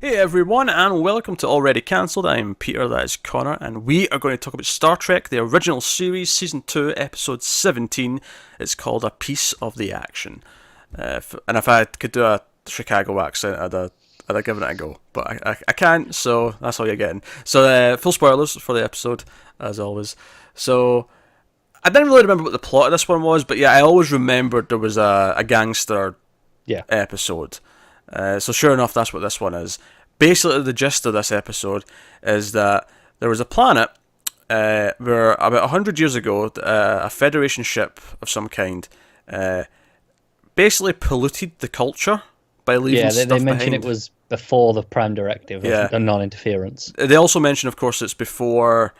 Hey everyone, and welcome to Already Cancelled. I'm Peter, that is Connor, and we are going to talk about Star Trek, the original series, Season 2, Episode 17. It's called A Piece of the Action. And if I could do a Chicago accent, I'd have given it a go. But I can't, so that's all you're getting. So, full spoilers for the episode, as always. So, I didn't really remember what the plot of this one was, but yeah, I always remembered there was a gangster episode. So sure enough, that's what this one is. Basically, the gist of this episode is that there was a planet where about 100 years ago, a Federation ship of some kind basically polluted the culture by leaving stuff behind. Yeah, they mentioned it was before the Prime Directive of non-interference. They also mention, of course, it's before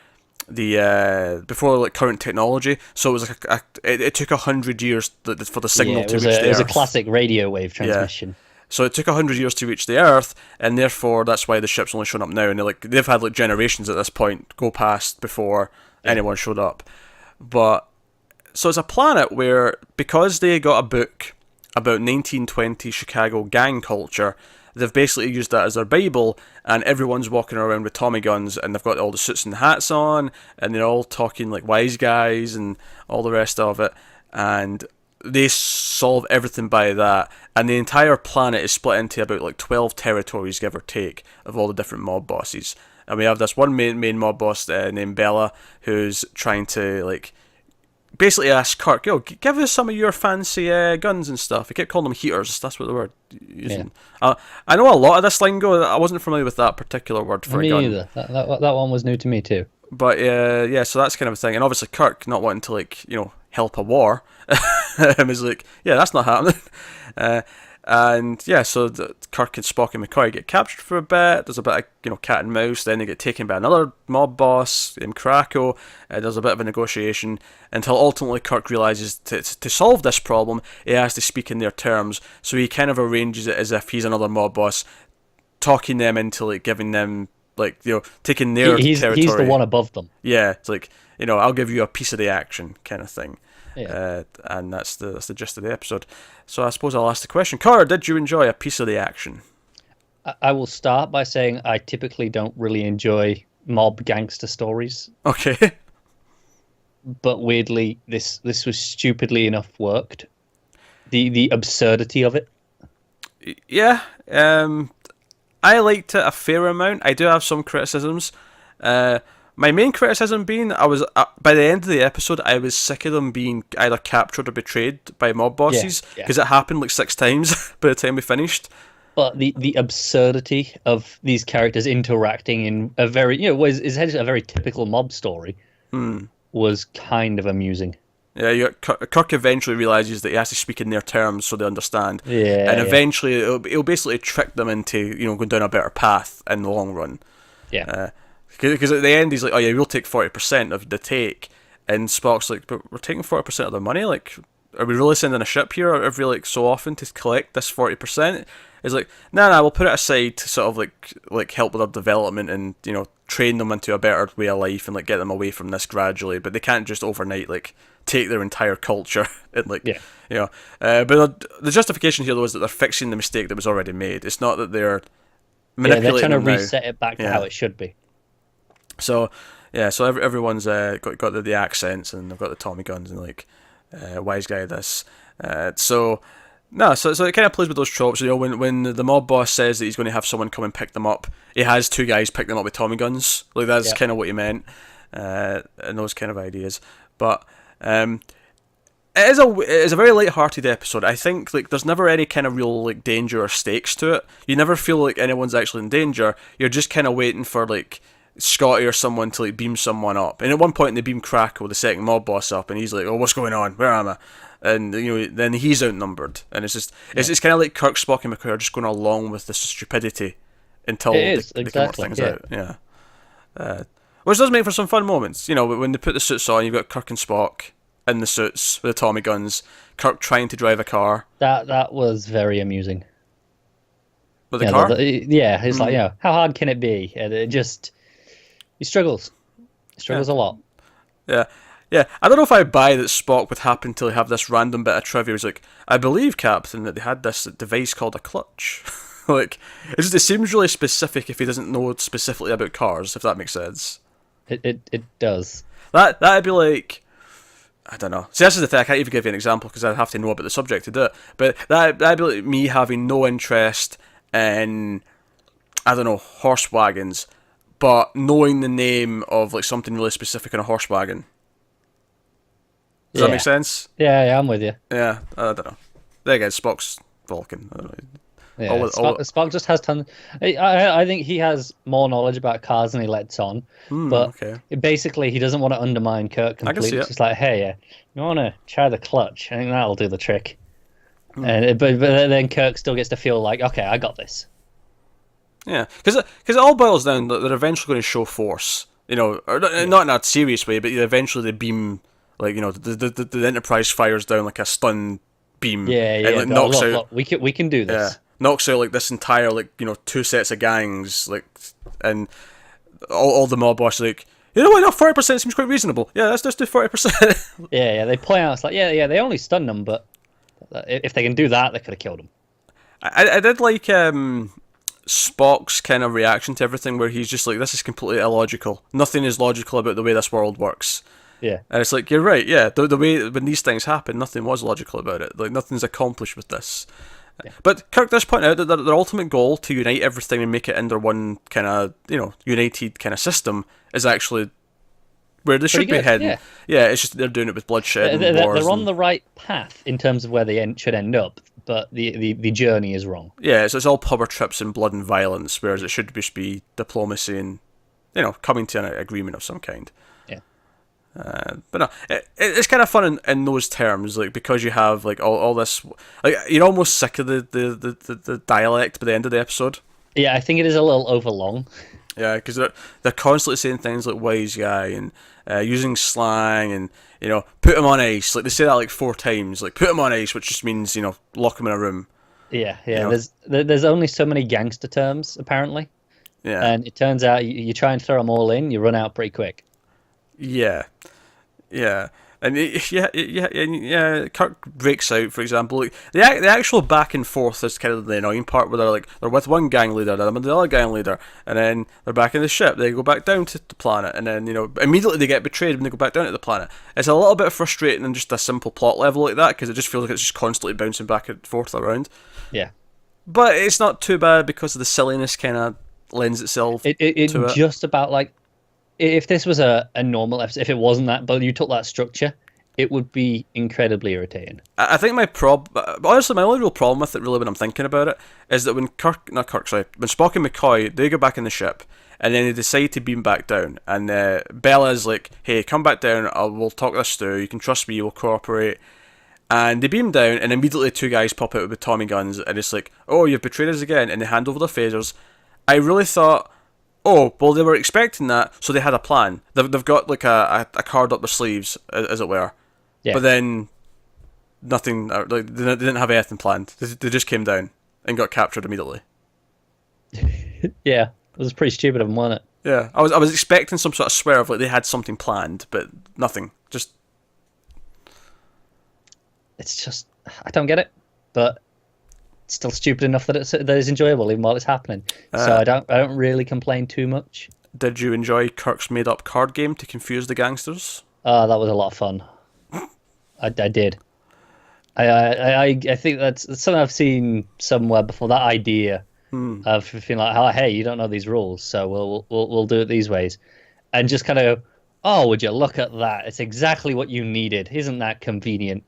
before current technology, so it was it took 100 years for the signal to reach the Earth. It was a classic radio wave transmission. Yeah. So it took 100 years to reach the Earth, and therefore that's why the ship's only shown up now. And they've had generations at this point go past before anyone showed up. But so it's a planet where, because they got a book about 1920 Chicago gang culture, they've basically used that as their Bible, and everyone's walking around with Tommy guns, and they've got all the suits and hats on, and they're all talking like wise guys and all the rest of it, and they solve everything by that, and the entire planet is split into about 12 territories, give or take, of all the different mob bosses. And we have this one main mob boss named Bella, who's trying to basically ask Kirk, yo, give us some of your fancy guns and stuff. He kept calling them heaters. That's what they were using. Yeah. I know a lot of this lingo. I wasn't familiar with that particular word for a gun. Me either. That one was new to me too. But so that's kind of a thing. And obviously Kirk, not wanting to help a war, is that's not happening. So Kirk and Spock and McCoy get captured for a bit. There's a bit of cat and mouse. Then they get taken by another mob boss named Krakow. There's a bit of a negotiation until ultimately Kirk realizes to solve this problem, he has to speak in their terms. So he kind of arranges it as if he's another mob boss, talking them into giving them taking their territory. He's the one above them. Yeah, it's I'll give you a piece of the action kind of thing. Yeah. And that's the gist of the episode. So I suppose I'll ask the question, Connor, did you enjoy a piece of the action? I will start by saying I typically don't really enjoy mob gangster stories. Okay. But weirdly, this was stupidly enough worked. The absurdity of it. Yeah. I liked it a fair amount. I do have some criticisms. My main criticism being, I was by the end of the episode, I was sick of them being either captured or betrayed by mob bosses, because it happened 6 times by the time we finished. But the absurdity of these characters interacting in a very, was essentially a very typical mob story, was kind of amusing. Yeah, Kirk eventually realizes that he has to speak in their terms so they understand. Yeah, and eventually it'll basically trick them into going down a better path in the long run. Yeah. Because at the end he's like, oh yeah, we'll take 40% of the take, and Spock's like, but we're taking 40% of the money. Are we really sending a ship here every so often to collect this 40%? He's like, nah, we'll put it aside to sort of help with their development and train them into a better way of life and get them away from this gradually. But they can't just overnight take their entire culture and but the justification here though is that they're fixing the mistake that was already made. It's not that they're manipulating. They're trying to now. Reset it back to how it should be. So everyone's got the accents, and they've got the Tommy guns and wise guy this. So it kind of plays with those tropes. When the mob boss says that he's going to have someone come and pick them up, he has 2 guys pick them up with Tommy guns. That's kind of what he meant, and those kind of ideas. But it is a very light-hearted episode. I think there's never any kind of real danger or stakes to it. You never feel like anyone's actually in danger. You're just kind of waiting for Scotty or someone to beam someone up. And at one point they beam Krakow, the second mob boss, up, and he's like, oh, what's going on? Where am I? And then he's outnumbered, and it's kind of like Kirk, Spock, and McCoy are just going along with the stupidity until they can work things out. Yeah. Which does make for some fun moments. When they put the suits on, you've got Kirk and Spock in the suits with the Tommy guns, Kirk trying to drive a car. That was very amusing. With the car? It's how hard can it be? And he struggles. He struggles a lot. Yeah. Yeah, I don't know if I buy that Spock would happen to have this random bit of trivia. He's like, I believe, Captain, that they had this device called a clutch. Like, it seems really specific if he doesn't know specifically about cars, if that makes sense. It does. That'd be like, I don't know. See, this is the thing. I can't even give you an example because I'd have to know about the subject to do it. But that'd be like me having no interest in, I don't know, horse wagons, but knowing the name of like something really specific in a horse wagon. Does that make sense? Yeah, I'm with you. Yeah, I don't know. There again, Spock's Vulcan. I don't know. Yeah, Spock just has tons. I think he has more knowledge about cars than he lets on. But okay. basically, he doesn't want to undermine Kirk completely. It's just like, hey, you want to try the clutch? I think that'll do the trick. And but then Kirk still gets to feel like, okay, I got this. Yeah, because it all boils down that they're eventually going to show force. You know, or not in a serious way, but eventually the beam, like, you know, the Enterprise fires down like a stun beam. Yeah. And, like, knocks out. Look, we can do this. Yeah, knocks out like this entire, like, you know, 2 sets of gangs, like, and all the mob boss like, you know what, no, 40% seems quite reasonable. Yeah, let's just do 40%. Yeah. They play out. It's like, yeah. They only stunned them, but if they can do that, they could have killed him. I did like Spock's kind of reaction to everything, where he's just like, this is completely illogical. Nothing is logical about the way this world works. Yeah. And it's like, you're right, yeah. The way when these things happen, nothing was logical about it. Like, nothing's accomplished with this. Yeah. But Kirk does point out that their ultimate goal to unite everything and make it under one kind of, you know, united kind of system is actually where they should be heading. Yeah, it's just they're doing it with bloodshed and wars. They're on the right path in terms of where they should end up, but the journey is wrong. Yeah, so it's all power trips and blood and violence, whereas it should just be diplomacy and, you know, coming to an agreement of some kind. Yeah. But no, it's kind of fun in those terms, like, because you have like all this, like, you're almost sick of the dialect by the end of the episode. Yeah, I think it is a little overlong. Yeah, because they're constantly saying things like "wise guy" and using slang, and, you know, put him on ice. Like, they say that like 4 times, like, put him on ice, which just means, you know, lock him in a room. Yeah. You know? There's only so many gangster terms apparently. Yeah. And it turns out you try and throw them all in, you run out pretty quick. Yeah. And Kirk breaks out, for example. Like, the actual back and forth is kind of the annoying part, where they're with one gang leader, then with the other gang leader, and then they're back in the ship. They go back down to the planet, and then, you know, immediately they get betrayed when they go back down to the planet. It's a little bit frustrating in just a simple plot level like that, because it just feels like it's just constantly bouncing back and forth around. Yeah. But it's not too bad because of the silliness kind of lends itself to it. Just about, like, if this was a normal episode, if it wasn't that, but you took that structure, it would be incredibly irritating. I think honestly, my only real problem with it, really, when I'm thinking about it, is that when when Spock and McCoy, they go back in the ship, and then they decide to beam back down, and Bella's like, hey, come back down, we'll talk this through, you can trust me, we'll cooperate. And they beam down, and immediately 2 guys pop out with Tommy guns, and it's like, oh, you've betrayed us again, and they hand over their phasers. I really thought, oh, well, they were expecting that, so they had a plan. They've got like a card up their sleeves, as it were. Yeah. But then nothing, like, they didn't have anything planned. They just came down and got captured immediately. Yeah, it was pretty stupid of them, wasn't it? Yeah, I was expecting some sort of swerve, like they had something planned, but nothing. Just, it's just, I don't get it, but it's still stupid enough that it's enjoyable even while it's happening. So I don't really complain too much. Did you enjoy Kirk's made up card game to confuse the gangsters? Oh, that was a lot of fun. I did. I think that's something I've seen somewhere before. That idea of feeling like, oh, hey, you don't know these rules, so we'll do it these ways, and just kind of, oh, would you look at that? It's exactly what you needed. Isn't that convenient?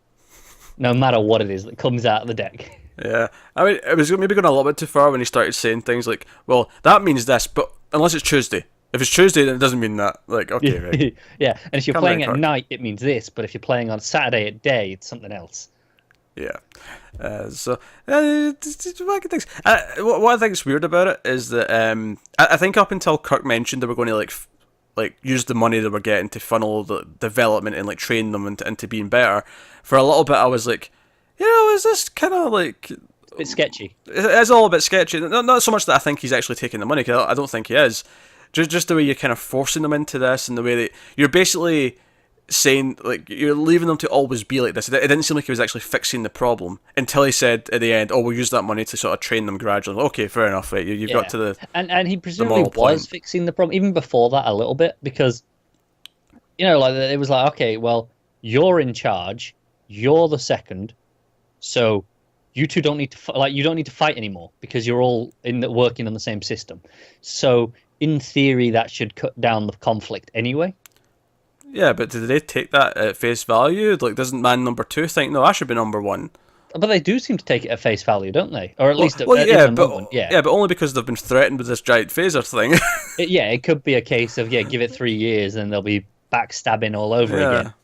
No matter what it is that comes out of the deck. Yeah, I mean, it was maybe going a little bit too far when he started saying things like, well, that means this, but unless it's Tuesday. If it's Tuesday, then it doesn't mean that. Like, okay, right. Yeah, and if you're playing at night, it means this, but if you're playing on Saturday at day, it's something else. Yeah. What I think is weird about it is that I think up until Kirk mentioned they were going to like use the money they were getting to funnel the development and like train them into being better. For a little bit, I was like, you know, is this kind of like a bit sketchy? It's all a bit sketchy. Not so much that I think he's actually taking the money, because I don't think he is. Just the way you're kind of forcing them into this, and the way that you're basically saying, like, you're leaving them to always be like this. It didn't seem like he was actually fixing the problem until he said at the end, "Oh, we'll use that money to sort of train them gradually." Okay, fair enough. Right, you've got to and he the presumably moral was point. fixing the problem even before that a little bit because like it was like, okay, well, you're in charge, you're the second, so you two don't need to you don't need to fight anymore because you're all working on the same system. So in theory, that should cut down the conflict anyway. Yeah, but did they take that at face value? Like, doesn't man number 2 think, no, I should be number 1? But they do seem to take it at face value, don't they? Or at least Yeah, in the moment, yeah. Yeah, but only because they've been threatened with this giant phaser thing. It could be a case of, give it 3 years and they'll be backstabbing all over again.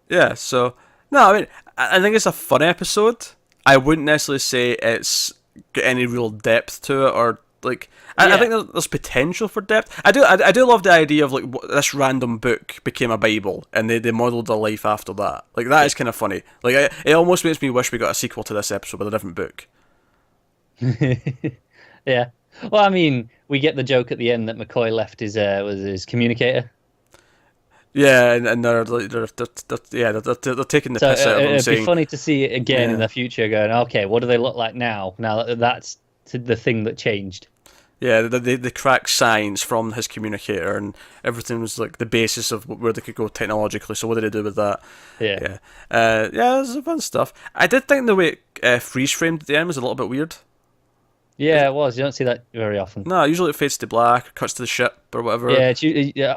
Yeah, so... No, I mean, I think it's a fun episode. I wouldn't necessarily say it's got any real depth to it, or, like... I think there's potential for depth. I do love the idea of, like, this random book became a Bible, and they modelled their life after that. Like, that is kind of funny. Like, it almost makes me wish we got a sequel to this episode with a different book. Yeah. Well, I mean, we get the joke at the end that McCoy left his communicator. Yeah, and they're taking the piss out of him, it'd saying... be funny to see it again in the future going, okay, what do they look like now? Now that's the thing that changed. Yeah, they cracked science from his communicator, and everything was like the basis of where they could go technologically. So what did they do with that? Yeah. This is fun stuff. I did think the way it freeze framed at the end was a little bit weird. Yeah, it was. You don't see that very often. No, usually it fades to black, cuts to the ship or whatever. Yeah,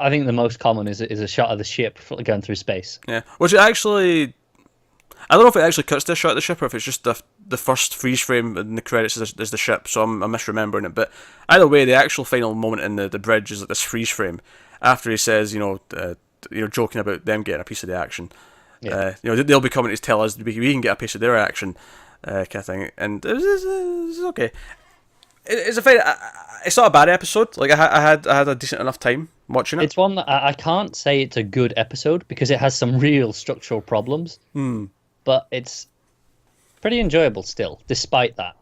I think the most common is a shot of the ship going through space. Yeah, which actually, I don't know if it actually cuts to a shot of the ship or if it's just the first freeze frame in the credits is the ship. So I'm misremembering it. But either way, the actual final moment in the bridge is like this freeze frame after he says, joking about them getting a piece of the action. Yeah. They'll be coming to tell us we can get a piece of their action, kind of thing. And it was okay. It's it's not a bad episode. Like I had a decent enough time watching it. It's one that I can't say it's a good episode because it has some real structural problems. But it's pretty enjoyable still, despite that.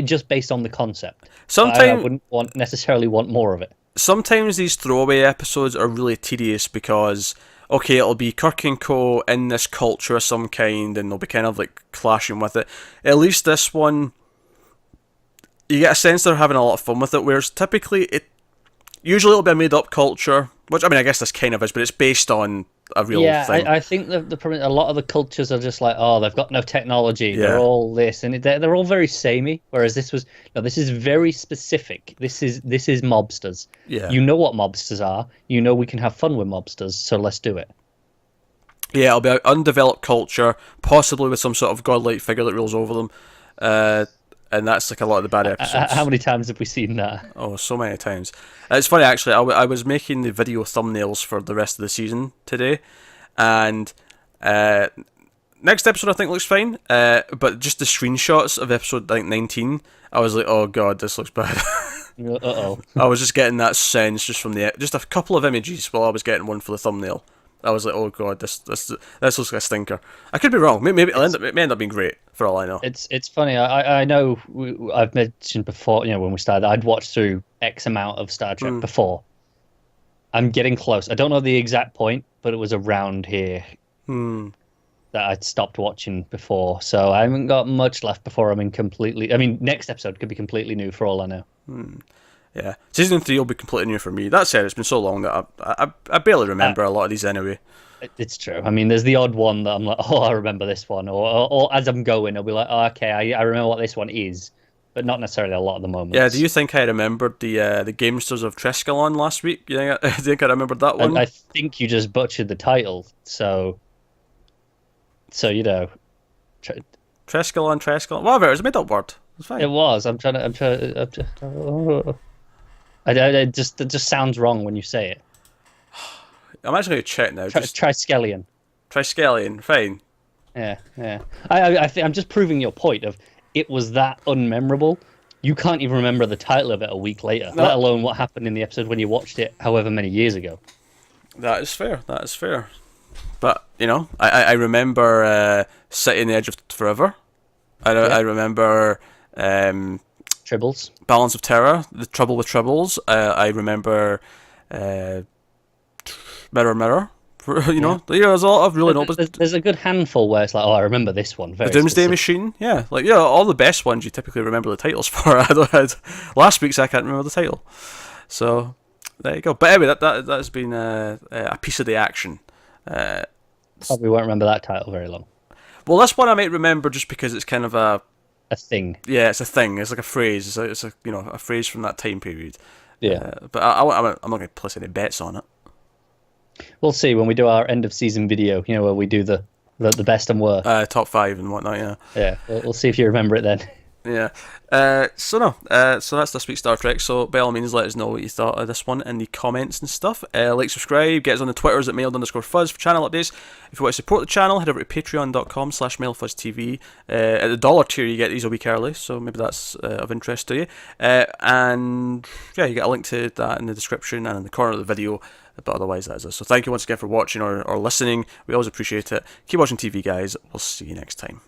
Just based on the concept. Sometimes I wouldn't necessarily want more of it. Sometimes these throwaway episodes are really tedious because, okay, it'll be Kirk and Co. in this culture of some kind, and they'll be kind of like clashing with it. At least this one, you get a sense they're having a lot of fun with it, whereas typically usually it'll be a made-up culture, which, I mean, I guess this kind of is, but it's based on a real thing. Yeah, I think the problem, a lot of the cultures are just like, oh, they've got no technology, they're all this, and they're all very samey, whereas this is very specific. This is mobsters. Yeah. You know what mobsters are, you know we can have fun with mobsters, so let's do it. Yeah, it'll be an undeveloped culture, possibly with some sort of godlike figure that rules over them. And that's like a lot of the bad episodes. How many times have we seen that? Oh, so many times. It's funny, actually. I was making the video thumbnails for the rest of the season today, and next episode I think looks fine. But just the screenshots of episode 19, I was like, oh god, this looks bad. Uh-oh. I was just getting that sense just from just a couple of images while I was getting one for the thumbnail. I was like, oh god, this looks like a stinker. I could be wrong. Maybe it may end up being great for all I know. It's funny. I know I've mentioned before. When we started, I'd watched through X amount of Star Trek before. I'm getting close. I don't know the exact point, but it was around here that I'd stopped watching before. So I haven't got much left before I'm in completely. I mean, next episode could be completely new for all I know. Yeah, season 3 will be completely new for me. That said, it's been so long that I barely remember a lot of these anyway. It's true. I mean, there's the odd one that I'm like, oh, I remember this one, or as I'm going, I'll be like, oh, okay, I remember what this one is, but not necessarily a lot of the moments. Yeah, do you think I remembered the Gamesters of Trescalon last week? You think I remembered that one? I think you just butchered the title, so Trescalon, whatever. It was a made-up word. It's fine. It was. I'm trying. It just sounds wrong when you say it. I'm actually going to check now. Triskelion. Triskelion, fine. Yeah. I'm just proving your point of it was that unmemorable. You can't even remember the title of it a week later, let alone what happened in the episode when you watched it however many years ago. That is fair. But, I remember City on the Edge of Forever. I remember... Tribbles. Balance of Terror, The Trouble with Tribbles. I remember Mirror Mirror You know, there's a lot of really noble. There's a good handful where it's like, oh, I remember this one. Very The Doomsday specific. Machine, yeah, like all the best ones you typically remember the titles for. Last week's I can't remember the title, so there you go. But anyway, that's been a piece of the action. Probably won't remember that title very long. Well, this one I might remember just because it's kind of A thing. yeah, it's a thing. It's like a phrase. It's a a phrase from that time period. Yeah. But I'm not going to place any bets on it. We'll see when we do our end of season video. You know, where we do the best and worst. Top five and whatnot. Yeah. Yeah. We'll see if you remember it then. Yeah. So that's this week's Star Trek. So by all means, let us know what you thought of this one in the comments and stuff. Like, subscribe, get us on the Twitters at mailed_fuzz for channel updates. If you want to support the channel, head over to patreon.com/mailfuzztv. At the dollar tier, you get these a week early, so maybe that's of interest to you. And yeah, you get a link to that in the description and in the corner of the video. But otherwise, that is it. So thank you once again for watching or listening. We always appreciate it. Keep watching TV, guys. We'll see you next time.